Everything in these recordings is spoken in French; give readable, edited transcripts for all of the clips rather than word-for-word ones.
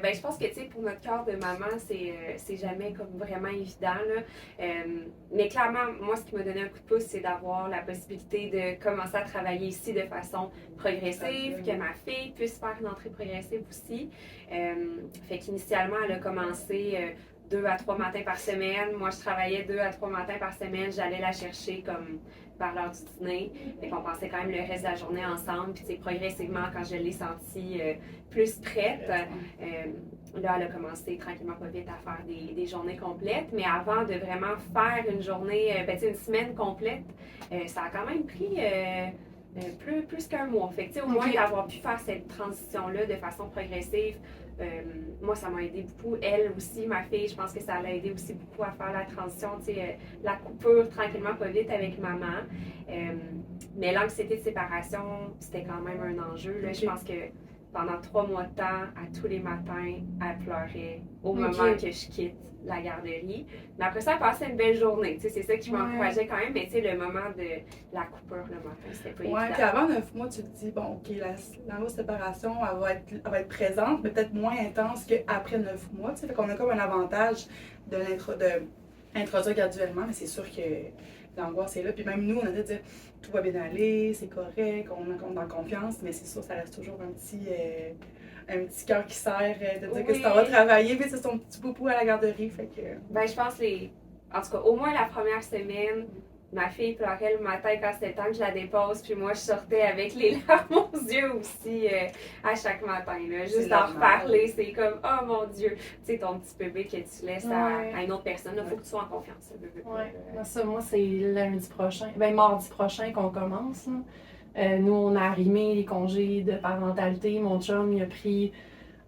ben, je pense que, tu sais, pour notre corps de maman, c'est jamais comme vraiment évident, là. Mais clairement, moi, ce qui m'a donné un coup de pouce, c'est d'avoir la possibilité de commencer à travailler ici de façon progressive, que ma fille puisse faire une entrée progressive aussi. Fait qu'initialement, elle a commencé 2 à 3 matins par semaine. Moi, je travaillais 2 à 3 matins par semaine. J'allais la chercher comme vers l'heure du dîner. Fait qu'on passait quand même le reste de la journée ensemble. Puis, progressivement, quand je l'ai sentie plus prête, là, elle a commencé tranquillement pas vite à faire des journées complètes. Mais avant de vraiment faire une journée, une semaine complète, ça a quand même pris plus qu'un mois. Fait que, au moins d'avoir pu faire cette transition-là de façon progressive, moi, ça m'a aidé beaucoup. Elle aussi, ma fille, je pense que ça l'a aidé aussi beaucoup à faire la transition, la coupure tranquillement, pas vite avec maman. Mais l'anxiété de séparation, c'était quand même un enjeu. Là. Je pense que pendant 3 mois de temps, à tous les matins, elle pleurait au moment que je quitte la garderie. Mais après ça, elle passait une belle journée. C'est ça qui m'encourageait quand même. Mais le moment de la coupure le matin, c'était pas évident. Puis avant 9 mois, tu te dis, bon, OK, la séparation, elle va être présente, mais peut-être moins intense qu'après 9 mois. Fait qu'on a comme un avantage de l'introduire graduellement, mais c'est sûr que l'angoisse est là. Puis même nous, on a dit dire, tout va bien aller, c'est correct, on est en confiance, mais c'est sûr, ça reste toujours un petit cœur qui serre de dire que tu t'en vas travailler, puis c'est son petit poupou à la garderie. Fait que... Ben, je pense en tout cas, au moins la première semaine, ma fille pleurait le matin quand c'était le temps que je la dépose, puis moi, je sortais avec les larmes aux yeux aussi à chaque matin. Là. Juste d'en reparler, c'est comme, oh mon Dieu, tu sais, ton petit bébé que tu laisses à une autre personne, il faut que tu sois en confiance. Moi, c'est lundi prochain, mardi prochain qu'on commence. Nous, on a arrimé les congés de parentalité. Mon chum, il a pris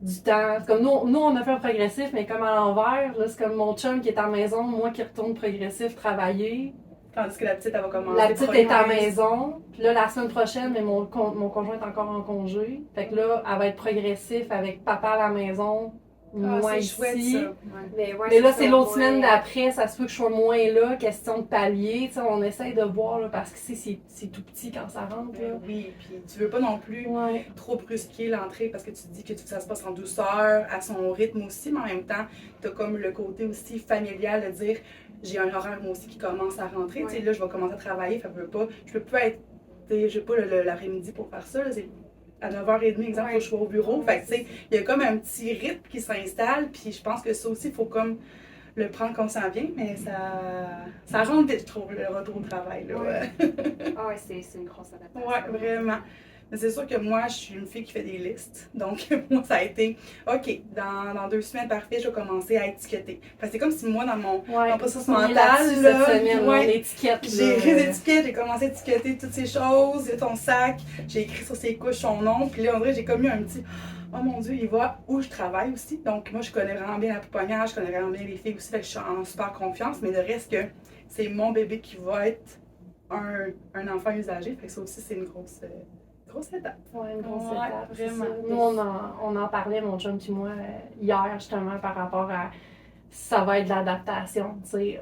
du temps. C'est comme nous, on a fait un progressif, mais comme à l'envers. Là, c'est comme mon chum qui est à la maison, moi qui retourne progressif travailler. Tandis que la petite, elle va commencer. La petite est à la maison. Puis là, la semaine prochaine, mais mon conjoint est encore en congé. Fait que là, elle va être progressif avec papa à la maison. Moi ici. Chouette, ça. Mais là, c'est l'autre semaine d'après, ça se peut que je sois moins là, question de pallier. T'sais, on essaye de voir là, parce que c'est tout petit quand ça rentre. Là. Oui, puis tu veux pas non plus trop brusquer l'entrée parce que tu te dis que ça se passe en douceur, à son rythme aussi, mais en même temps, tu as comme le côté aussi familial de dire j'ai un horaire moi aussi qui commence à rentrer. Là, je vais commencer à travailler, je peux pas être, j'ai pas l'après-midi pour faire ça. Là, à 9h30, exemple, faut que je sois au bureau. Fait que, il y a comme un petit rythme qui s'installe, puis je pense que ça aussi, il faut comme le prendre quand ça vient, mais ça rentre vite, je trouve, le retour au travail. Là, c'est une grosse adaptation. Oui, vraiment. Mais c'est sûr que moi, je suis une fille qui fait des listes. Donc, moi, ça a été, OK, dans 2 semaines, parfait, je vais commencer à étiqueter. Parce que c'est comme si moi, dans mon processus mental, on étiquette. J'ai écrit des étiquettes, j'ai commencé à étiqueter toutes ces choses, ton sac, j'ai écrit sur ses couches son nom, puis là, André, j'ai comme eu un petit, oh mon Dieu, il voit où je travaille aussi. Donc, moi, je connais vraiment bien la pouponnière, je connais vraiment bien les filles aussi, fait que je suis en super confiance, mais le reste que c'est mon bébé qui va être un enfant usagé, fait que ça aussi, c'est une grosse étape. Oui, une grosse étape. Vraiment. Nous, on en parlait, mon chum et moi, hier, justement, par rapport à ça va être de l'adaptation. T'sais.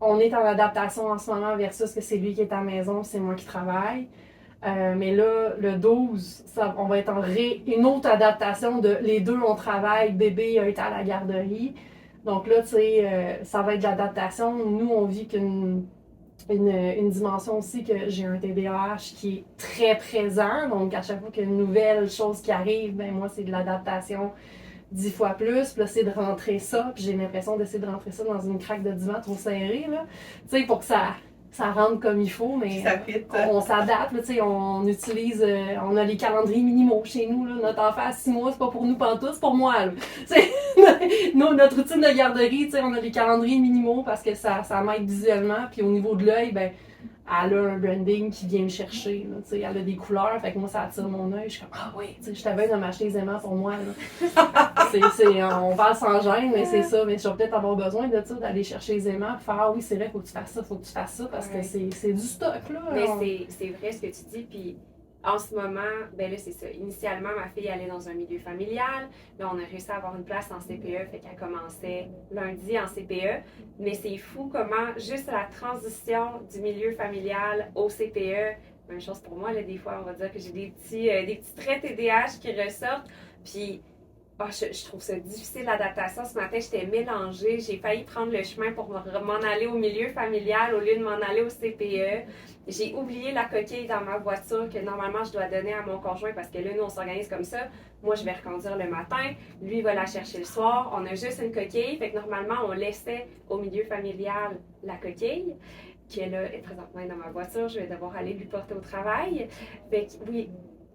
On est en adaptation en ce moment versus que c'est lui qui est à la maison, c'est moi qui travaille. Mais là, le 12, on va être en une autre adaptation de les deux, on travaille, bébé est à la garderie. Donc là, tu sais, ça va être de l'adaptation. Nous, on vit une dimension aussi que j'ai un TDAH qui est très présent. Donc, à chaque fois qu'il y a une nouvelle chose qui arrive, ben moi, c'est de l'adaptation 10 fois plus. Puis là, c'est de rentrer ça. Puis j'ai l'impression d'essayer de rentrer ça dans une craque de divan trop serrée, là. Tu sais, pour que ça rentre comme il faut, mais on s'adapte, tu sais, on utilise, on a les calendriers minimaux chez nous, là. Notre enfant à 6 mois, c'est pas pour nous pantoute, c'est pour moi, là. Nous, notre routine de garderie, tu sais, on a les calendriers minimaux parce que ça m'aide visuellement, puis au niveau de l'œil, ben, elle a un branding qui vient me chercher, là, tu sais, elle a des couleurs, fait que moi, ça attire mon œil, je suis comme, ah oui, tu sais, je t'avais de m'acheter des aimants pour moi, là. On parle sans gêne, mais c'est ça, mais je vais peut-être avoir besoin de ça, d'aller chercher les aimants, puis faire, ah oui, c'est vrai, faut que tu fasses ça, parce que c'est du stock, là. Mais c'est vrai ce que tu dis, puis en ce moment, ben là, c'est ça. Initialement, ma fille allait dans un milieu familial. Là, on a réussi à avoir une place en CPE, fait qu'elle commençait lundi en CPE. Mais c'est fou comment, juste la transition du milieu familial au CPE, même chose pour moi, là, des fois, on va dire que j'ai des petits traits TDAH qui ressortent. Puis, je trouve ça difficile l'adaptation. Ce matin, j'étais mélangée. J'ai failli prendre le chemin pour m'en aller au milieu familial au lieu de m'en aller au CPE. J'ai oublié la coquille dans ma voiture que normalement je dois donner à mon conjoint parce que là, nous, on s'organise comme ça. Moi, je vais reconduire le matin. Lui, il va la chercher le soir. On a juste une coquille. Fait que normalement, on laissait au milieu familial la coquille qui est là, est présentement dans ma voiture. Je vais devoir aller lui porter au travail. Fait que oui,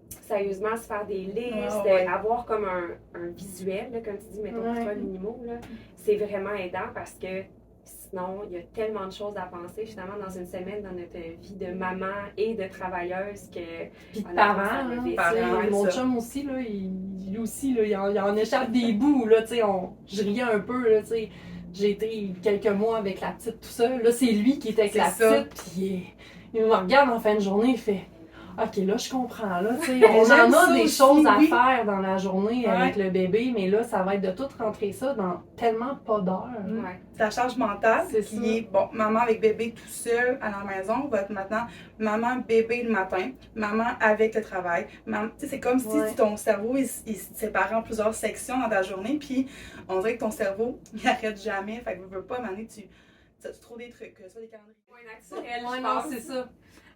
sérieusement, se faire des listes, avoir comme un visuel, là, comme tu dis, mettons pour toi, minimaux, là, c'est vraiment aidant parce que sinon, il y a tellement de choses à penser finalement dans une semaine dans notre vie de maman et de travailleuse que... Puis de parents, mon chum aussi, là, lui aussi, là, il en échappe des bouts, là, tu sais, je riais un peu, là, tu sais. J'ai été quelques mois avec la petite tout seul. Là, c'est lui qui était avec la petite, puis il me regarde en fin de journée, il fait... OK, là, je comprends. Là, on en a des choses à faire dans la journée avec le bébé, mais là, ça va être de tout rentrer ça dans tellement pas d'heures. Ta charge mentale, qui est, bon, maman avec bébé tout seul à la maison, va être maintenant maman, bébé le matin, maman avec le travail. C'est comme si ton cerveau, il se séparait en plusieurs sections dans ta journée, puis on dirait que ton cerveau, il n'arrête jamais. Fait que tu veux pas, Mané, tu trouves des trucs, ça, des calendriers. Moins naturel, je non, pense. c'est ça.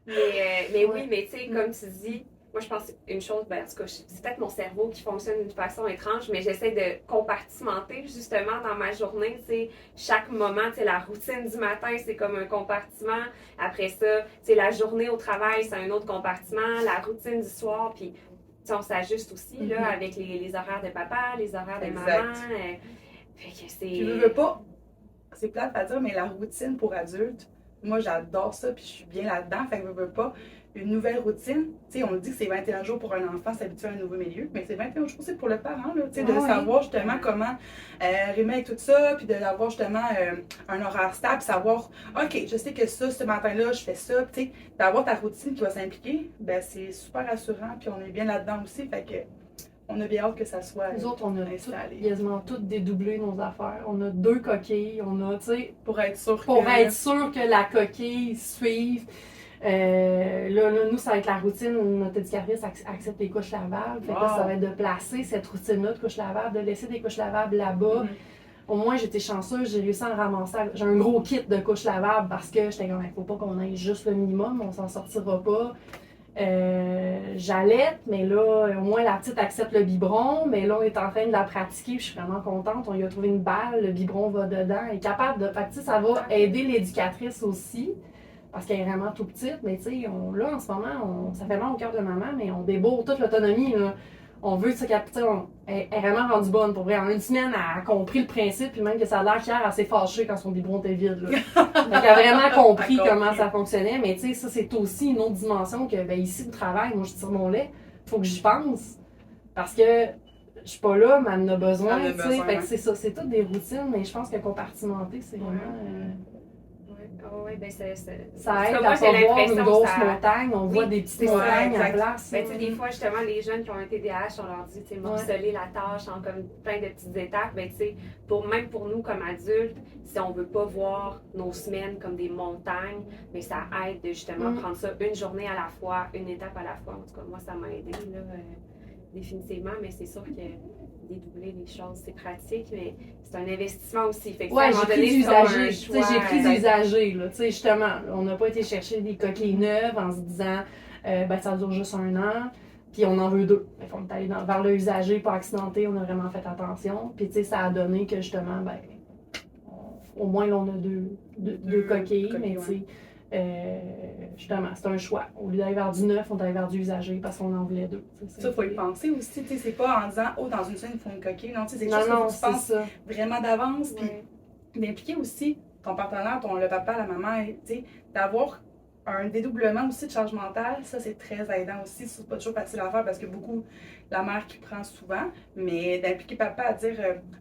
Mais oui, mais tu sais, comme tu dis, moi je pense une chose, ben, en tout cas, c'est peut-être mon cerveau qui fonctionne d'une façon étrange, mais j'essaie de compartimenter justement dans ma journée, tu sais, chaque moment, tu sais, la routine du matin, c'est comme un compartiment. Après ça, tu sais, la journée au travail, c'est un autre compartiment, la routine du soir, puis on s'ajuste aussi, là, avec les horaires de papa, les horaires de maman. Fait que c'est... Tu veux pas, c'est plate à dire, mais la routine pour adultes, moi, j'adore ça, puis je suis bien là-dedans. Fait que je veux pas une nouvelle routine. Tu sais, on le dit que c'est 21 jours pour un enfant s'habituer à un nouveau milieu, mais c'est 21 jours aussi pour le parent, là, tu sais, de savoir justement comment rimer avec tout ça, puis d'avoir justement un horaire stable, savoir, OK, je sais que ça, ce matin-là, je fais ça, tu sais, d'avoir ta routine qui va s'impliquer, ben c'est super rassurant, puis on est bien là-dedans aussi, fait que on a bien hâte que ça soit nous autres, on a quasiment toutes dédoublé nos affaires. On a 2 coquilles. On a, tu sais... Pour être sûr que la coquille suive. Là, nous, ça va être la routine. Notre éducatrice accepte les couches lavables. Fait que là, ça va être de placer cette routine-là de couches lavables, de laisser des couches lavables là-bas. Au moins, j'étais chanceuse. J'ai réussi à en ramasser. J'ai un gros kit de couches lavables parce que j'étais comme, il faut pas qu'on aille juste le minimum. On s'en sortira pas. J'allaite, mais là, au moins la petite accepte le biberon, mais là, on est en train de la pratiquer, je suis vraiment contente. On lui a trouvé une balle, le biberon va dedans, elle est capable de. Fait que, ça va aider l'éducatrice aussi, parce qu'elle est vraiment tout petite, mais tu sais, là, en ce moment, ça fait mal au cœur de maman, mais on débourre toute l'autonomie, là. On veut se capter, elle est vraiment rendue bonne pour vrai. En une semaine, elle a compris le principe, puis même que ça a l'air qu'hier, elle s'est fâchée quand son biberon était vide. Là. Donc, elle a vraiment compris comment ça fonctionnait, mais tu sais, ça, c'est aussi une autre dimension que, ben, ici, au travail, moi, je tire mon lait, faut que j'y pense, parce que je suis pas là, mais elle en a besoin, tu sais. Fait que c'est ça, c'est toutes des routines, mais je pense que compartimenter, c'est vraiment... Oui, ben ça aide à pas voir une grosse montagne, on voit des petites montagnes à place. Ben, des fois, justement, les jeunes qui ont un TDAH, on leur dit morceler la tâche en comme plein de petites étapes. Ben, même pour nous comme adultes, si on veut pas voir nos semaines comme des montagnes, ben, ça aide de justement prendre ça une journée à la fois, une étape à la fois. En tout cas, moi, ça m'a aidé là, définitivement, mais c'est sûr que dédoubler les choses, c'est pratique, mais c'est un investissement aussi. Fait que j'ai pris du usager. J'ai pris du usager, là. Justement, on n'a pas été chercher des coquilles neuves en se disant ça dure juste 1 an, puis on en veut 2. Fait qu'on est allé vers le usager, pas accidenté, on a vraiment fait attention. Puis ça a donné que justement, au moins là, on a deux coquilles, mais justement, c'est un choix. Au lieu d'aller vers du neuf, on est allé vers du usager parce qu'on en voulait 2. Ça, il faut y penser aussi. C'est pas en disant, dans une semaine, il faut une coquille. Non, c'est quelque chose que tu penses vraiment d'avance. Puis d'impliquer aussi ton partenaire, le papa, la maman, d'avoir un dédoublement aussi de charge mentale. Ça, c'est très aidant aussi. C'est pas toujours facile à faire parce que beaucoup, la mère qui prend souvent, mais d'impliquer papa à dire,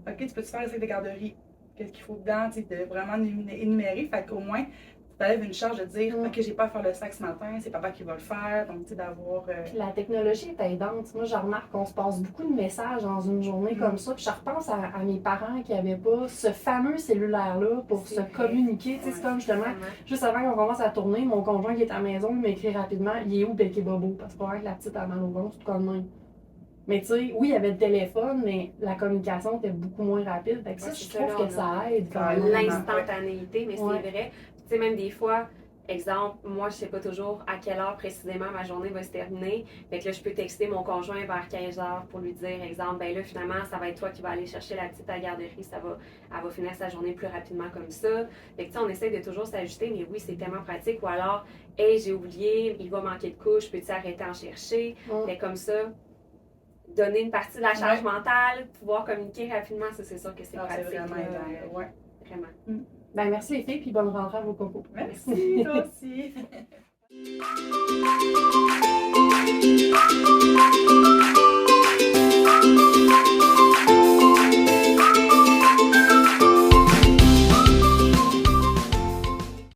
OK, tu peux-tu faire le sac de garderie? Qu'est-ce qu'il faut dedans? De vraiment énumérer. Fait qu'au moins, tu lèves une charge de dire OK, j'ai pas à faire le sac ce matin, c'est papa qui va le faire. Donc, tu sais, d'avoir. La technologie est aidante. Moi, je remarque qu'on se passe beaucoup de messages dans une journée comme ça. Puis je repense à mes parents qui n'avaient pas ce fameux cellulaire-là pour se communiquer. C'est comme justement, juste avant qu'on commence à tourner, mon conjoint qui est à la maison, il m'écrit rapidement il est où Becky Bobo? Parce que probablement que la petite a mal au ventre, tout comme même. Mais tu sais, oui, il y avait le téléphone, mais la communication était beaucoup moins rapide. Fait que ça, Ouais, je c'est trouve ça, que là, ça aide quand Ah, même. l'instantanéité, mais Ouais. c'est vrai. Tu sais, même des fois, exemple, moi, je sais pas toujours à quelle heure précisément ma journée va se terminer. Fait que là, je peux texter mon conjoint vers 15 heures pour lui dire, exemple, ben là, finalement, ça va être toi qui vas aller chercher la petite à la garderie. Elle va finir sa journée plus rapidement comme ça. Fait que, tu sais, on essaie de toujours s'ajuster, mais oui, c'est tellement pratique. Ou alors, hey, j'ai oublié, il va manquer de couches, peux-tu arrêter en chercher? Fait que comme ça, donner une partie de la charge mentale, pouvoir communiquer rapidement, ça, c'est sûr que c'est pratique. C'est vraiment aidant, ouais. Vraiment. Ben, merci les filles, puis bonne rentrée à vos cocos. Merci, toi aussi.